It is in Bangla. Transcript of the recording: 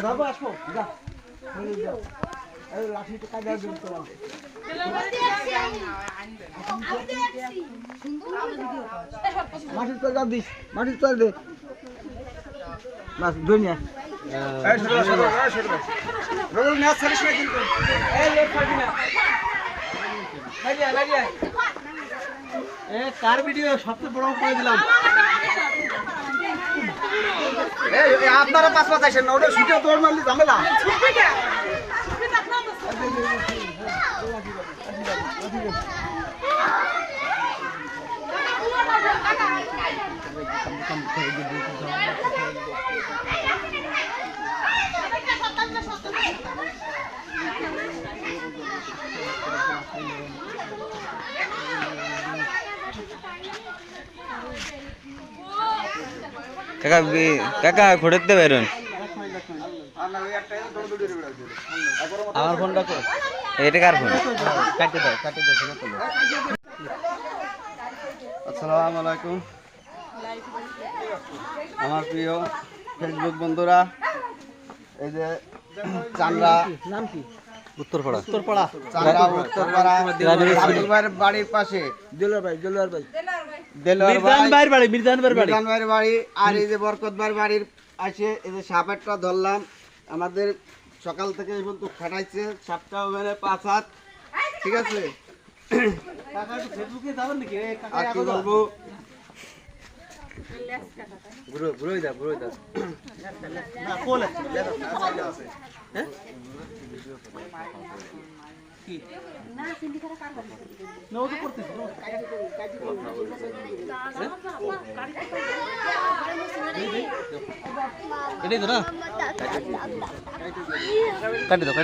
বাবা আসো যা এই লাঠিটা কাজে দিন তোরা মাটির তল দিস মাটির তল দে বাস দুনিয়া এই শুরু রোল না সারিস না কিন্তু এই লেট করবি না লাগিয়া এ কার ভিডিও সবচেয়ে বড় করে দিলাম এই আপনারা পাঁচ পাঁচ আইছেন না ওটা শুটে দৌড় মারলি ঝামেলা কাকা কাকা ঘুরতে বেরোন আমার ফোনটা কো এটা কার ফোন কাটে দাও আসসালামু আলাইকুম আমার প্রিয় ফেসবুক বন্ধুরা এই যে চান্দ্রা নাম কি উত্তরপাড়া চান্দ্রা উত্তরপাড়া রাজুভাইয়ের বাড়ির পাশে দেলোয়ার ভাই মির্জান ভাইয়ের বাড়ি আর এই যে বরকত ভাইয়ের বাড়ির আছে এই যে সাপ একটা ধরলাম আমাদের সকাল থেকে এই পর্যন্ত খাটাইছে সাপটা ওখানে 5 হাত ঠিক আছে ফেসবুকে যাবেন নাকি আর কি বলবো বুড়োই দা না কোল আছে হ্যাঁ কি না সিন্ধি করা কার করে নো তো করতেছ এটাই তো না কাটি দাও